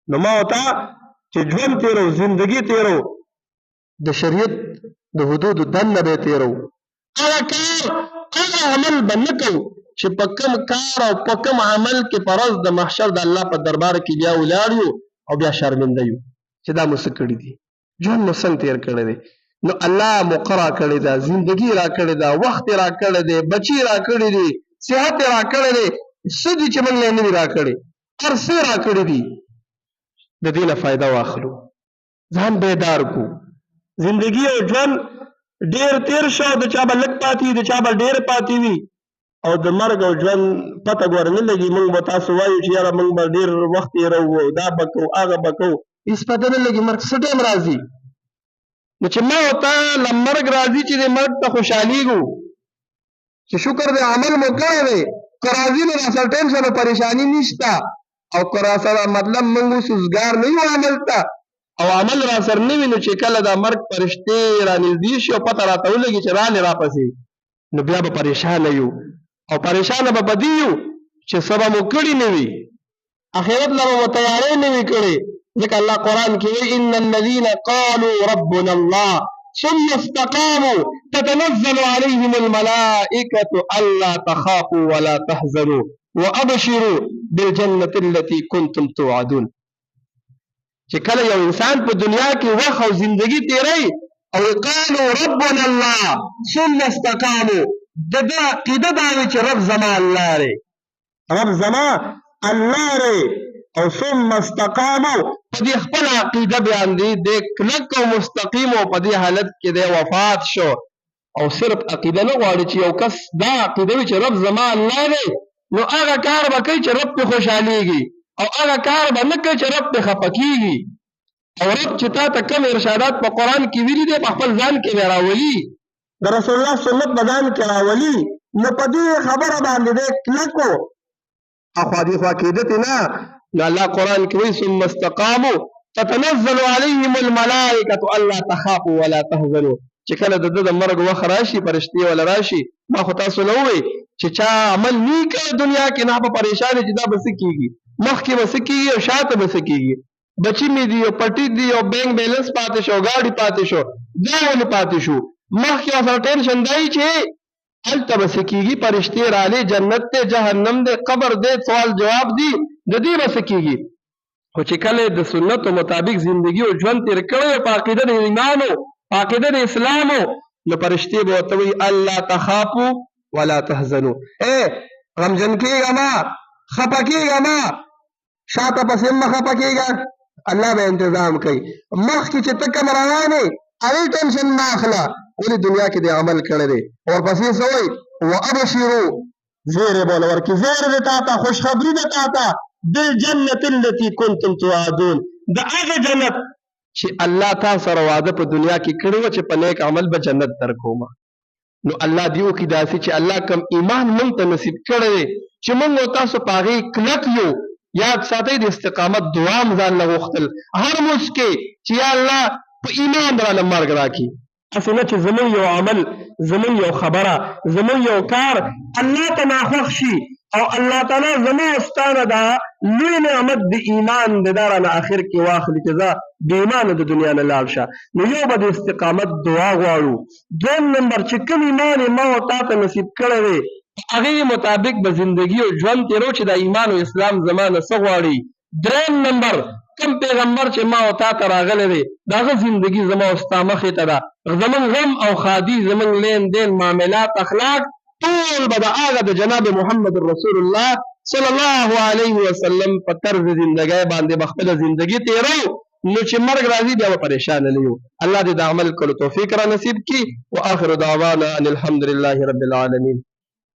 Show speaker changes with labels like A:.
A: نو ما ورته چې ژوند تېرو زندګي تېرو د شریعت د حدودو دننه به یې تېرو هغه کار هغه عمل به نه کوو چې په کوم کار او په کوم عمل کې په ورځ د محشر د الله په دربار کې بیا ولاړ یو او بیا شرمنده یو چې دا مو څه کړي دي ژوند مو څنګه تېر کړی دی نو الله موقع را کړې ده زندګي را کړې ده وخت را کړی دی بچي را کړي دي صحت را کړی دی څه دي چې موږ یې نه دي را کړي هر څه را کړي دي د دې نه فایده واخلو ځان بیدار کو زندګي او ژوند ډېر تېر شو د چا به لږ پاتې وي د چا به ډېر پاتې وي او د مرګ او ژوند پته ګوره نه لګي موږ به تاسو وایو چې یاره موږ به ډېر وخت تېروو دا به کوو هغه به کوو هېڅ پته نه لګي مرګ څه ټایم راځي نو چې ما او تا له مرګ راځي چې د مرګ ته خوشحالېږو چې شکر دی عمل مو کړی دی که راځي نو راسره ټینشن او پریشاني نشته او که راسره مطلب موږ اوس وزګار نه یو عمل ته او عمل راسره نه وي نو چې کله دا مرګ فرشتې رانږدې شي او پته راته ولګي چې رانې راپسې نو بیا به پریشانه یو او پریشانه به په دې یو چې څه به مو کړي نه وي آخرت له به مو تیاری نه وي کړې ځکه الله قرآن کې وایي ان الذين قالوا ربنا الله ثم استقاموا تتنزل عليهم الملائكة ألا تخافوا ولا تحزنوا وأبشروا بالجنة التي كنتم توعدون چې کله یو انسان په دنیا کې وخت او زندگی تیری او قالوا ربنا الله ثم استقاموا د دې عقیده دا وي چې رب زما الله دی رب زما الله دی او ثم استقاموا په دې خپل عقیده بیان دی د کلک او مستقیم او په دې حالت کې د وفات شو او صرف عقیده نه غواړي چې یو کس دا عقیده وي چې رب زما الله دی نو هغه کار به کوي چې رب په خوشحالېږي او هغه کار به نه کوي چې رب په خفه کېږي او رب چې تا ته کوم ارشادات په قرآن کې ویلي دي په خپل ځان کې راولي د رسول الله سنت په ځان کې راولي نو په دې خبره باندې دی کلک و اخوا دې خوا کېدتې نه نو الله قرآن کې وایي ثم استقاموا تتنزل عليهم الملائکة الا تخافوا ولا تحزنوا چې کله د ده د مرګ وخت راشي فرشتې ولا راشي ما خو تاسو نه ووایي چې چا عمل نه کړی دنیا کې نه به پریشان چې دا به څه کېږي مخکې به څه کېږي او شاته به څه کېږي بچی مې دي او پټي دي او بینک بیلنس پاتې شو ګاډي پاتې شو دا ولې پاتې شو مخکې ورسره ټینشن دی چې هلته به څه کېږي فرشتې رالې جنت دی جهنم دی قبر دی سوال جواب دی د دې به څه کېږي خو چې کله د سنتو مطابق زندگی او ژوند تېر کړی په عقیده د ایمان او په عقیده د اسلام نو فرشتې به ورته وایي الله تخافوا ولا تحزنوا غمجن کېږه مه خفه کېږه مه شاته پسې مه خفه کېږه الله به انتظام کوي مخکې چې ته کوم روان یې هغې ټینشن مه اخله ولې دنیا کې دې عمل کړی دی ورپسې څه وایي وابشروا زیری به ورکړي زیری دی تا ته خوشخبري ده تا ته بالجنة التي كنتم توعدون د هغه جنت چې الله تا سره وعده په دنیا کې کړی وه چې په نیک عمل به جنت درکومه نو الله دې وکړي داسې چې الله کم ایمان موږ ته نصیب کړی دی چې موږ او تاسو په هغې کلک یو یاد ساتئ د استقامت دعا م ځان له غوښتل هر مونځ کې چې یا الله په ایمان رانه مرګ راکړي هسې نه چې زموږ یو عمل زموږ یو خبره زموږ یو کار الله ته ناخوښ شي او الله تعالی زما او ستا نه دا لوی نعمت د ایمان د دا رانه آخر کې واخلي چې زه بې ایمانه د دنیا نه لاړ شه نو یو به د استقامت دعا غواړو دویم نمبر چې کوم ایمان یې ما او تا ته نصیب کړی دی هغې مطابق به زندگی او ژوند تېرو چې د ایمان او اسلام زما نه څه غواړي دریم نمبر کوم پیغمبر چې ما او تا ته راغلی دی د هغه زندګي زما او ستا مخې ته ده زموږ غم او ښادي زموږ لین دین معاملات اخلاق ټول به د هغه د جناب محمد رسول الله صلی الله علیه وسلم په طرز زندګۍ باندې به خپله زندګي تېرو نو چې مرګ راځي بیا به پریشانه نه یو الله دې د عمل کولو توفیق را نصیب کړي واخر دعوانا ان الحمد لله رب العالمین